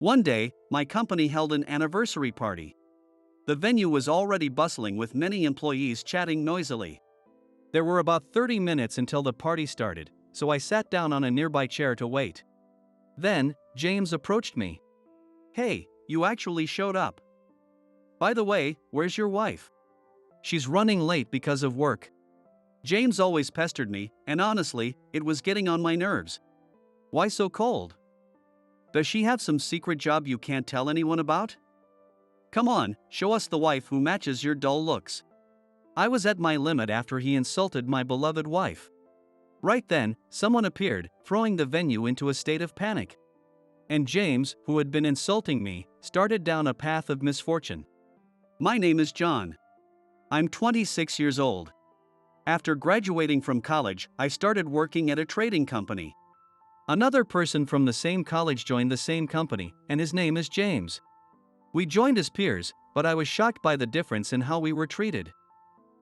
One day, my company held an anniversary party. The venue was already bustling with many employees chatting noisily. There were about 30 minutes until the party started, so I sat down on a nearby chair to wait. Then, James approached me. "Hey, you actually showed up. By the way, where's your wife? She's running late because of work." James always pestered me, and honestly, it was getting on my nerves. Why so cold? Does she have some secret job you can't tell anyone about? Come on, show us the wife who matches your dull looks. I was at my limit after he insulted my beloved wife. Right then, someone appeared, throwing the venue into a state of panic. And James, who had been insulting me, started down a path of misfortune. My name is John. I'm 26 years old. After graduating from college, I started working at a trading company. Another person from the same college joined the same company, and his name is James. We joined as peers, but I was shocked by the difference in how we were treated.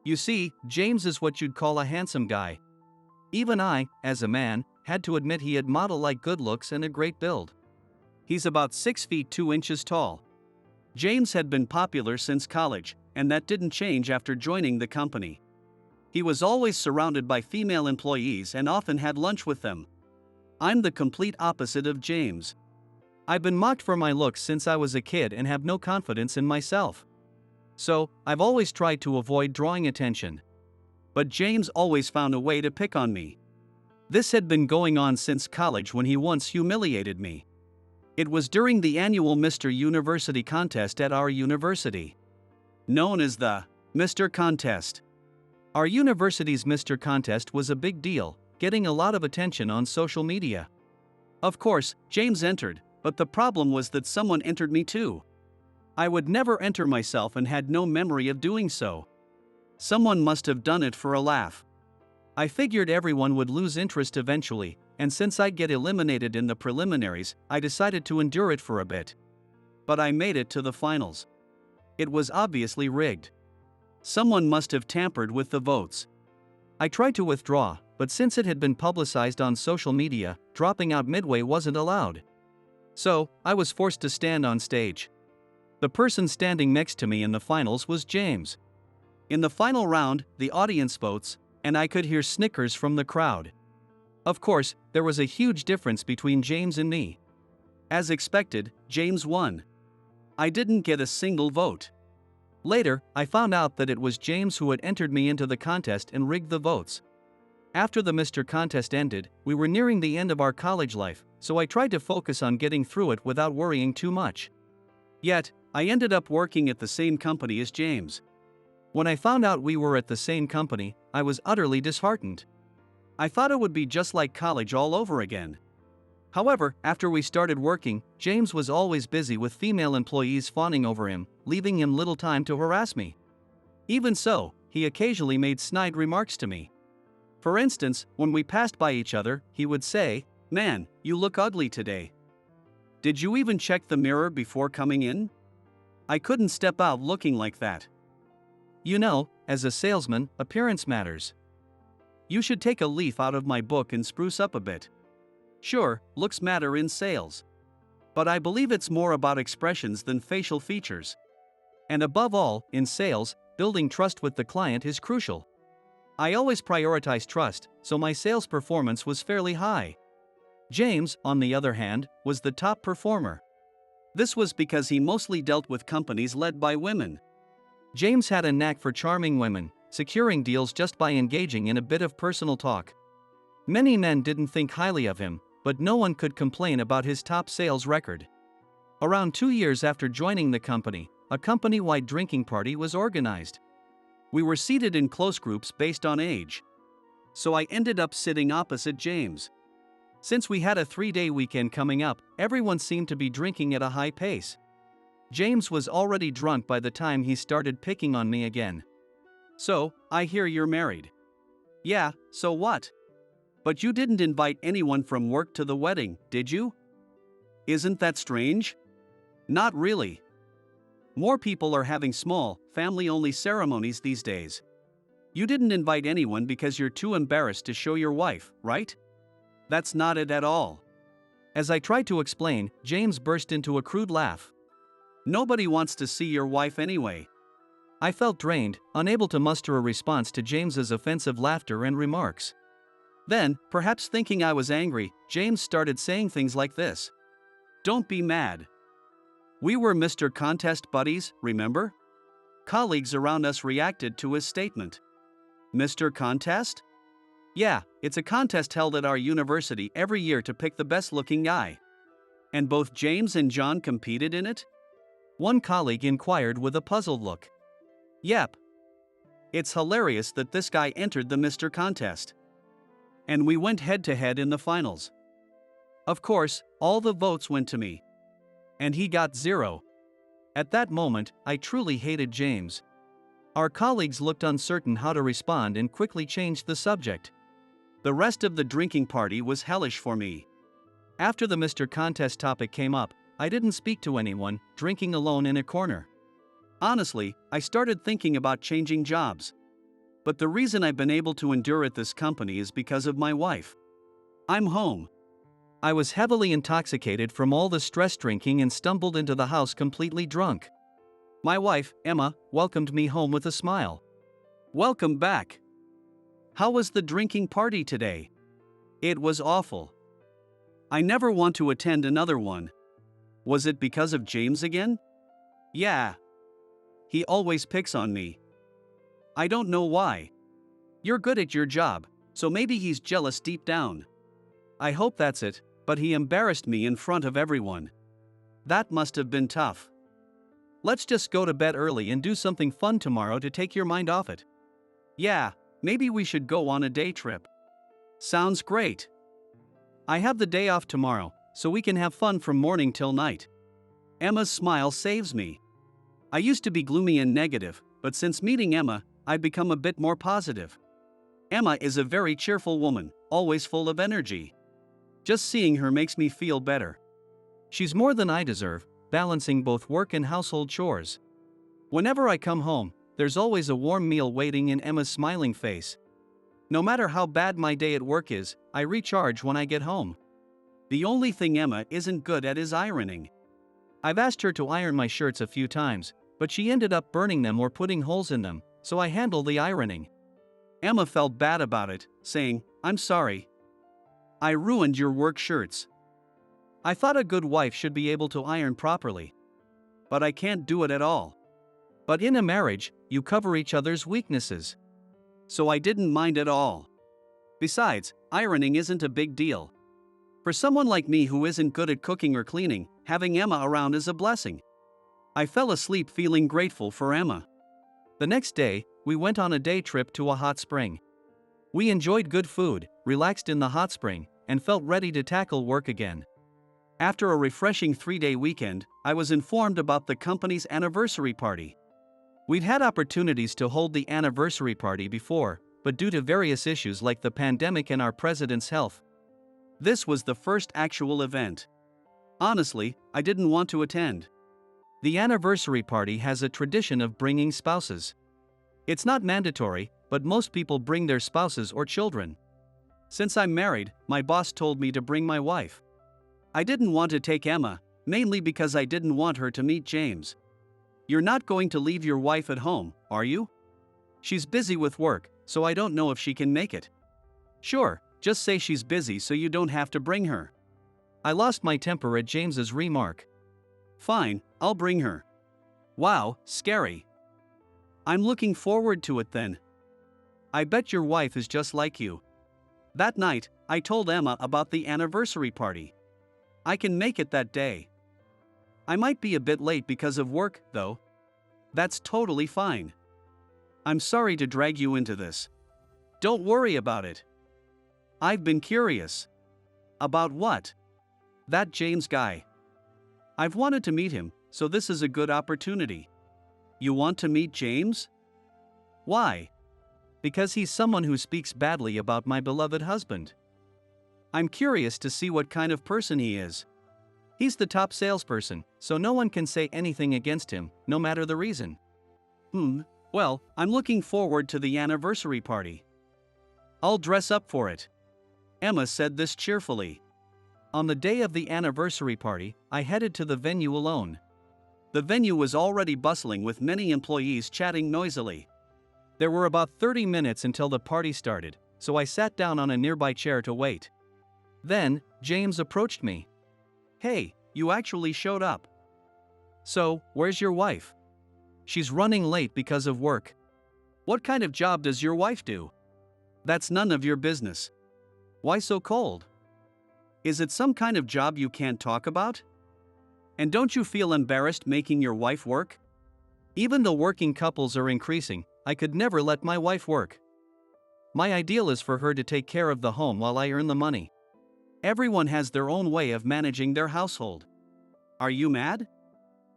You see, James is what you'd call a handsome guy. Even I, as a man, had to admit he had model-like good looks and a great build. He's about 6 feet 2 inches tall. James had been popular since college, and that didn't change after joining the company. He was always surrounded by female employees and often had lunch with them. I'm the complete opposite of James. I've been mocked for my looks since I was a kid and have no confidence in myself. So, I've always tried to avoid drawing attention. But James always found a way to pick on me. This had been going on since college when he once humiliated me. It was during the annual Mr. University contest at our university. Known as the Mr. Contest. Our university's Mr. Contest was a big deal, getting a lot of attention on social media. Of course, James entered, but the problem was that someone entered me too. I would never enter myself and had no memory of doing so. Someone must have done it for a laugh. I figured everyone would lose interest eventually, and since I'd get eliminated in the preliminaries, I decided to endure it for a bit. But I made it to the finals. It was obviously rigged. Someone must have tampered with the votes. I tried to withdraw, but since it had been publicized on social media, dropping out midway wasn't allowed. So, I was forced to stand on stage. The person standing next to me in the finals was James. In the final round, the audience votes, and I could hear snickers from the crowd. Of course, there was a huge difference between James and me. As expected, James won. I didn't get a single vote. Later, I found out that it was James who had entered me into the contest and rigged the votes. After the Mr. Contest ended, we were nearing the end of our college life, so I tried to focus on getting through it without worrying too much. Yet, I ended up working at the same company as James. When I found out we were at the same company, I was utterly disheartened. I thought it would be just like college all over again. However, after we started working, James was always busy with female employees fawning over him, leaving him little time to harass me. Even so, he occasionally made snide remarks to me. For instance, when we passed by each other, he would say, "Man, you look ugly today. Did you even check the mirror before coming in? I couldn't step out looking like that." You know, as a salesman, appearance matters. You should take a leaf out of my book and spruce up a bit. Sure, looks matter in sales. But I believe it's more about expressions than facial features. And above all, in sales, building trust with the client is crucial. I always prioritize trust, so my sales performance was fairly high. James, on the other hand, was the top performer. This was because he mostly dealt with companies led by women. James had a knack for charming women, securing deals just by engaging in a bit of personal talk. Many men didn't think highly of him, but no one could complain about his top sales record. Around 2 years after joining the company, a company-wide drinking party was organized. We were seated in close groups based on age. So I ended up sitting opposite James. Since we had a 3-day weekend coming up, everyone seemed to be drinking at a high pace. James was already drunk by the time he started picking on me again. "So, I hear you're married." "Yeah, so what? But you didn't invite anyone from work to the wedding, did you? Isn't that strange?" "Not really. More people are having small, family-only ceremonies these days. You didn't invite anyone because you're too embarrassed to show your wife, right?" "That's not it at all. As I tried to explain, James burst into a crude laugh. Nobody wants to see your wife anyway. I felt drained, unable to muster a response to James's offensive laughter and remarks. Then, perhaps thinking I was angry, James started saying things like this. Don't be mad. We were Mr. Contest buddies, remember? Colleagues around us reacted to his statement. Mr. Contest? Yeah, it's a contest held at our university every year to pick the best-looking guy. And both James and John competed in it? One colleague inquired with a puzzled look. Yep. It's hilarious that this guy entered the Mr. Contest. And we went head-to-head in the finals. Of course, all the votes went to me. And he got 0. At that moment, I truly hated James. Our colleagues looked uncertain how to respond and quickly changed the subject. The rest of the drinking party was hellish for me. After the Mr. Contest topic came up, I didn't speak to anyone, drinking alone in a corner. Honestly, I started thinking about changing jobs. But the reason I've been able to endure at this company is because of my wife. I'm home. I was heavily intoxicated from all the stress drinking and stumbled into the house completely drunk. My wife, Emma, welcomed me home with a smile. Welcome back. How was the drinking party today? It was awful. I never want to attend another one. Was it because of James again? Yeah. He always picks on me. I don't know why. You're good at your job, so maybe he's jealous deep down. I hope that's it, but he embarrassed me in front of everyone. That must have been tough. Let's just go to bed early and do something fun tomorrow to take your mind off it. Yeah, maybe we should go on a day trip. Sounds great. I have the day off tomorrow, so we can have fun from morning till night. Emma's smile saves me. I used to be gloomy and negative, but since meeting Emma, I've become a bit more positive. Emma is a very cheerful woman, always full of energy. Just seeing her makes me feel better. She's more than I deserve, balancing both work and household chores. Whenever I come home, there's always a warm meal waiting in Emma's smiling face. No matter how bad my day at work is, I recharge when I get home. The only thing Emma isn't good at is ironing. I've asked her to iron my shirts a few times, but she ended up burning them or putting holes in them, so I handle the ironing. Emma felt bad about it, saying, I'm sorry. I ruined your work shirts. I thought a good wife should be able to iron properly. But I can't do it at all. But in a marriage, you cover each other's weaknesses. So I didn't mind at all. Besides, ironing isn't a big deal. For someone like me who isn't good at cooking or cleaning, having Emma around is a blessing. I fell asleep feeling grateful for Emma. The next day, we went on a day trip to a hot spring. We enjoyed good food, relaxed in the hot spring, and felt ready to tackle work again. After a refreshing 3-day weekend, I was informed about the company's anniversary party. We'd had opportunities to hold the anniversary party before, but due to various issues like the pandemic and our president's health, this was the first actual event. Honestly, I didn't want to attend. The anniversary party has a tradition of bringing spouses. It's not mandatory, but most people bring their spouses or children. Since I'm married, my boss told me to bring my wife. I didn't want to take Emma, mainly because I didn't want her to meet James. You're not going to leave your wife at home, are you? She's busy with work, so I don't know if she can make it. Sure, just say she's busy so you don't have to bring her. I lost my temper at James's remark. Fine, I'll bring her. Wow, scary. I'm looking forward to it then. I bet your wife is just like you. That night, I told Emma about the anniversary party. I can make it that day. I might be a bit late because of work, though. That's totally fine. I'm sorry to drag you into this. Don't worry about it. I've been curious. About what? That James guy. I've wanted to meet him, so this is a good opportunity. You want to meet James? Why? Because he's someone who speaks badly about my beloved husband. I'm curious to see what kind of person he is. He's the top salesperson, so no one can say anything against him, no matter the reason. Well, I'm looking forward to the anniversary party. I'll dress up for it. Emma said this cheerfully. On the day of the anniversary party, I headed to the venue alone. The venue was already bustling with many employees chatting noisily. There were about 30 minutes until the party started, so I sat down on a nearby chair to wait. Then, James approached me. "Hey, you actually showed up. So, where's your wife?" "She's running late because of work." "What kind of job does your wife do?" "That's none of your business." "Why so cold? Is it some kind of job you can't talk about? And don't you feel embarrassed making your wife work?" Even though working couples are increasing, I could never let my wife work. My ideal is for her to take care of the home while I earn the money. Everyone has their own way of managing their household. Are you mad?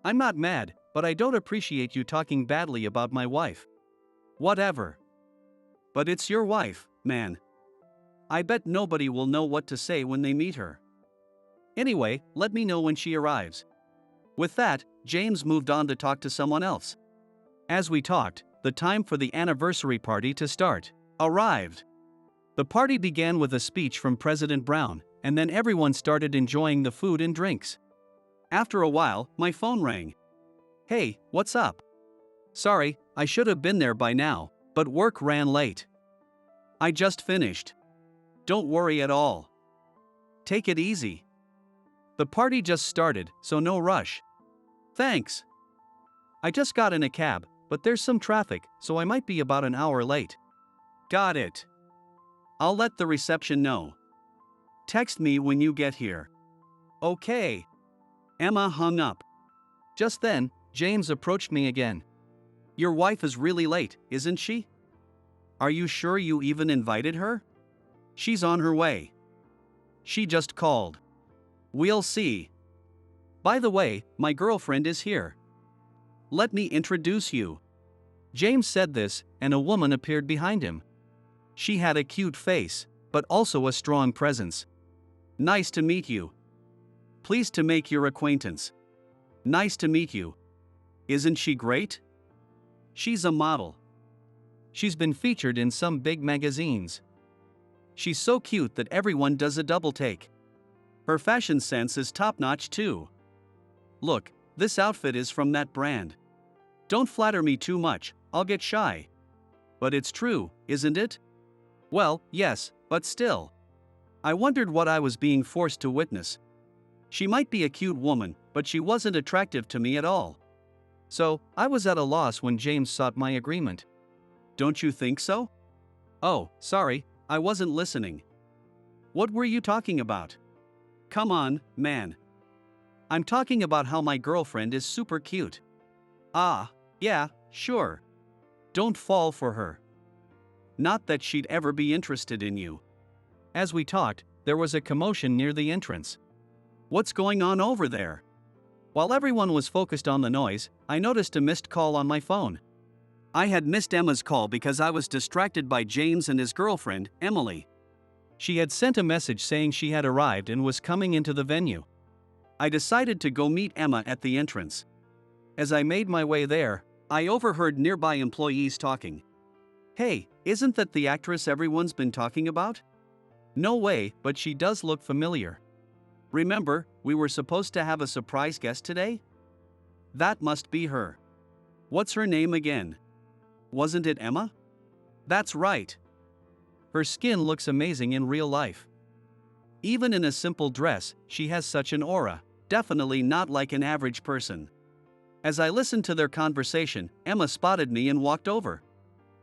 I'm not mad, but I don't appreciate you talking badly about my wife. Whatever. But it's your wife, man. I bet nobody will know what to say when they meet her. Anyway, let me know when she arrives. With that, James moved on to talk to someone else. As we talked, the time for the anniversary party to start arrived. The party began with a speech from President Brown, and then everyone started enjoying the food and drinks. After a while, my phone rang. "Hey, what's up?" "Sorry, I should have been there by now, but work ran late. I just finished." "Don't worry at all. Take it easy. The party just started, so no rush." "Thanks. I just got in a cab, but there's some traffic, so I might be about an hour late." "Got it. I'll let the reception know. Text me when you get here." "Okay." Emma hung up. Just then, James approached me again. "Your wife is really late, isn't she? Are you sure you even invited her?" "She's on her way. She just called. We'll see. By the way, my girlfriend is here. Let me introduce you." James said this, and a woman appeared behind him. She had a cute face, but also a strong presence. "Nice to meet you. Pleased to make your acquaintance." "Nice to meet you. Isn't she great?" "She's a model. She's been featured in some big magazines. She's so cute that everyone does a double take. Her fashion sense is top-notch too. Look, this outfit is from that brand. Don't flatter me too much, I'll get shy." "But it's true, isn't it?" "Well, yes, but still." I wondered what I was being forced to witness. She might be a cute woman, but she wasn't attractive to me at all. So, I was at a loss when James sought my agreement. "Don't you think so?" "Oh, sorry, I wasn't listening. What were you talking about?" "Come on, man. I'm talking about how my girlfriend is super cute." "Ah, yeah, sure. Don't fall for her. Not that she'd ever be interested in you." As we talked, there was a commotion near the entrance. "What's going on over there?" While everyone was focused on the noise, I noticed a missed call on my phone. I had missed Emma's call because I was distracted by James and his girlfriend, Emily. She had sent a message saying she had arrived and was coming into the venue. I decided to go meet Emma at the entrance. As I made my way there, I overheard nearby employees talking. "Hey, isn't that the actress everyone's been talking about?" "No way, but she does look familiar. Remember, we were supposed to have a surprise guest today?" "That must be her. What's her name again? Wasn't it Emma?" "That's right. Her skin looks amazing in real life. Even in a simple dress, she has such an aura, definitely not like an average person." As I listened to their conversation, Emma spotted me and walked over.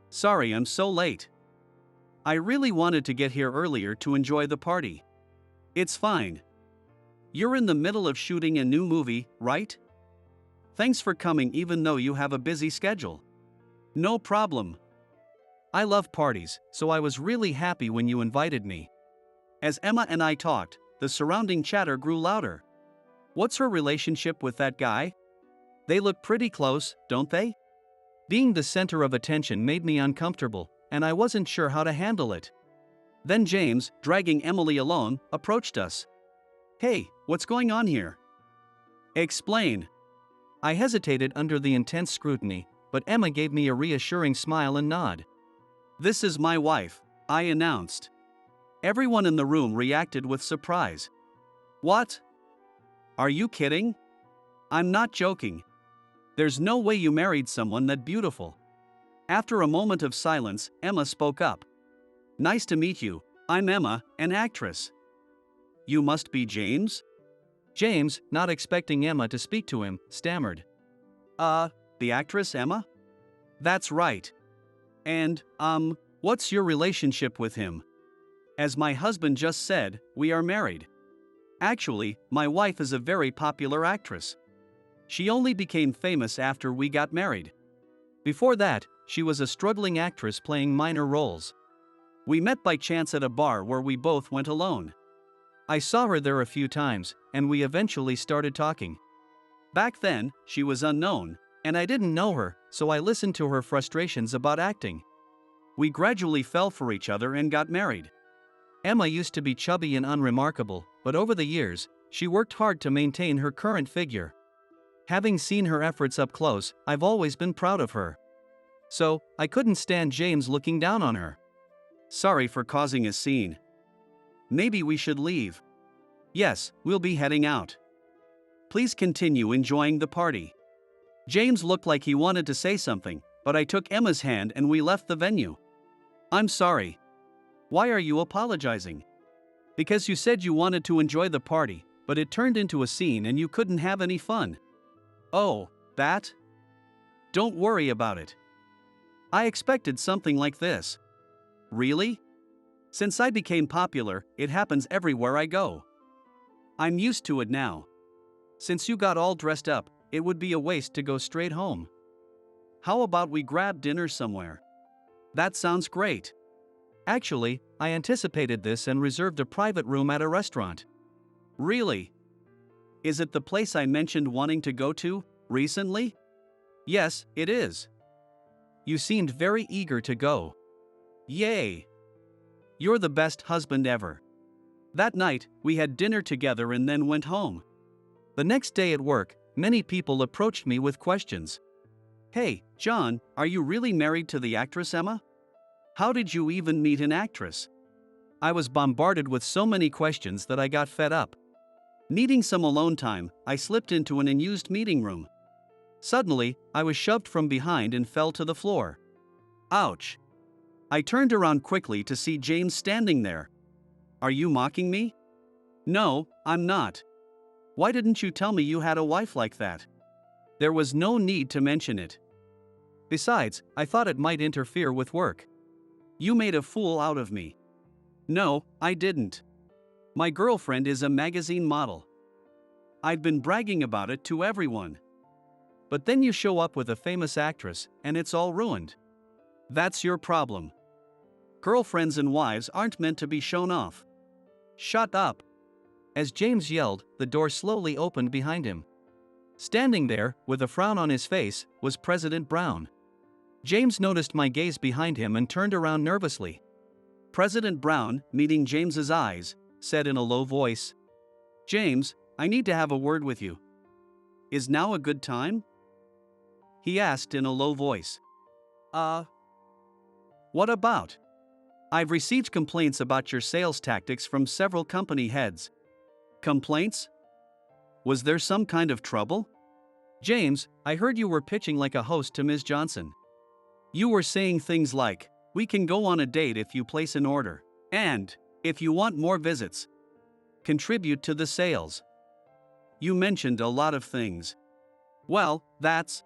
"Sorry I'm so late. I really wanted to get here earlier to enjoy the party." "It's fine. You're in the middle of shooting a new movie, right? Thanks for coming even though you have a busy schedule." "No problem. I love parties, so I was really happy when you invited me." As Emma and I talked, the surrounding chatter grew louder. "What's her relationship with that guy? They look pretty close, don't they?" Being the center of attention made me uncomfortable, and I wasn't sure how to handle it. Then James, dragging Emily along, approached us. "Hey, what's going on here?" "Explain." I hesitated under the intense scrutiny, but Emma gave me a reassuring smile and nod. "This is my wife," I announced. Everyone in the room reacted with surprise. What? Are you kidding? I'm not joking. There's no way you married someone that beautiful. After a moment of silence, Emma spoke up. Nice to meet you. I'm Emma, an actress. You must be James? James, not expecting Emma to speak to him, stammered. The actress Emma? That's right. And, what's your relationship with him? As my husband just said, we are married. Actually, my wife is a very popular actress. She only became famous after we got married. Before that, she was a struggling actress playing minor roles. We met by chance at a bar where we both went alone. I saw her there a few times, and we eventually started talking. Back then, she was unknown, and I didn't know her, so I listened to her frustrations about acting. We gradually fell for each other and got married. Emma used to be chubby and unremarkable, but over the years, she worked hard to maintain her current figure. Having seen her efforts up close, I've always been proud of her. So, I couldn't stand James looking down on her. Sorry for causing a scene. Maybe we should leave. Yes, we'll be heading out. Please continue enjoying the party. James looked like he wanted to say something, but I took Emma's hand and we left the venue. I'm sorry. Why are you apologizing? Because you said you wanted to enjoy the party, but it turned into a scene and you couldn't have any fun. Oh, that? Don't worry about it. I expected something like this. Really? Since I became popular, it happens everywhere I go. I'm used to it now. Since you got all dressed up, it would be a waste to go straight home. How about we grab dinner somewhere? That sounds great. Actually, I anticipated this and reserved a private room at a restaurant. Really? Is it the place I mentioned wanting to go to, recently? Yes, it is. You seemed very eager to go. Yay! You're the best husband ever. That night, we had dinner together and then went home. The next day at work, many people approached me with questions. Hey, John, are you really married to the actress Emma? How did you even meet an actress? I was bombarded with so many questions that I got fed up. Needing some alone time, I slipped into an unused meeting room. Suddenly, I was shoved from behind and fell to the floor. Ouch! I turned around quickly to see James standing there. Are you mocking me? No, I'm not. Why didn't you tell me you had a wife like that? There was no need to mention it. Besides, I thought it might interfere with work. You made a fool out of me. No, I didn't. My girlfriend is a magazine model. I'd been bragging about it to everyone. But then you show up with a famous actress, and it's all ruined. That's your problem. Girlfriends and wives aren't meant to be shown off. Shut up. As James yelled, the door slowly opened behind him. Standing there, with a frown on his face, was President Brown. James noticed my gaze behind him and turned around nervously. President Brown, meeting James's eyes, said in a low voice, James, I need to have a word with you. Is now a good time? He asked in a low voice. What about? I've received complaints about your sales tactics from several company heads. Complaints? Was there some kind of trouble? James, I heard you were pitching like a host to Ms. Johnson. You were saying things like, we can go on a date if you place an order, and, if you want more visits, contribute to the sales. You mentioned a lot of things. Well, that's...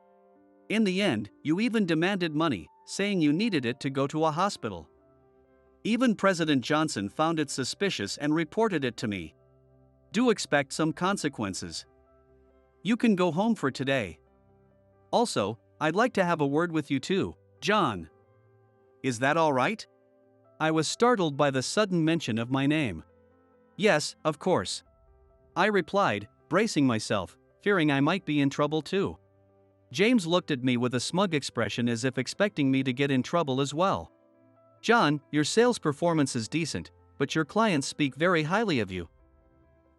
In the end, you even demanded money, saying you needed it to go to a hospital. Even President Johnson found it suspicious and reported it to me. Do expect some consequences. You can go home for today. Also, I'd like to have a word with you too, John. Is that all right? I was startled by the sudden mention of my name. Yes, of course. I replied, bracing myself, fearing I might be in trouble too. James looked at me with a smug expression as if expecting me to get in trouble as well. John, your sales performance is decent, but your clients speak very highly of you.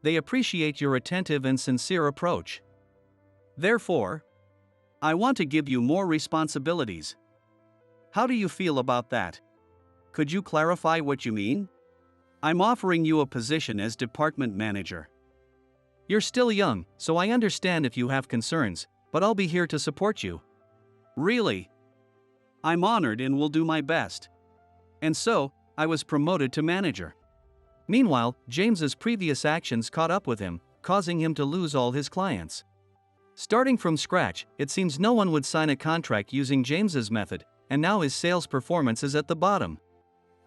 They appreciate your attentive and sincere approach. Therefore, I want to give you more responsibilities. How do you feel about that? Could you clarify what you mean? I'm offering you a position as department manager. You're still young, so I understand if you have concerns, but I'll be here to support you. Really? I'm honored and will do my best. And so, I was promoted to manager. Meanwhile, James's previous actions caught up with him, causing him to lose all his clients. Starting from scratch, it seems no one would sign a contract using James's method, and now his sales performance is at the bottom.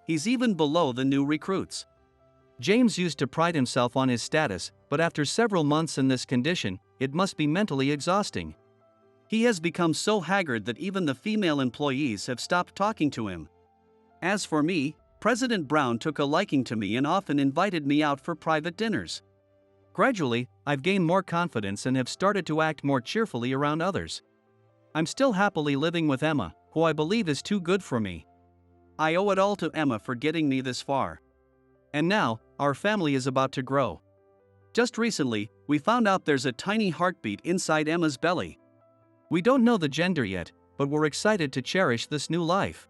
He's even below the new recruits. James used to pride himself on his status, but after several months in this condition, it must be mentally exhausting. He has become so haggard that even the female employees have stopped talking to him. As for me, President Brown took a liking to me and often invited me out for private dinners. Gradually, I've gained more confidence and have started to act more cheerfully around others. I'm still happily living with Emma, who I believe is too good for me. I owe it all to Emma for getting me this far. And now, our family is about to grow. Just recently, we found out there's a tiny heartbeat inside Emma's belly. We don't know the gender yet, but we're excited to cherish this new life.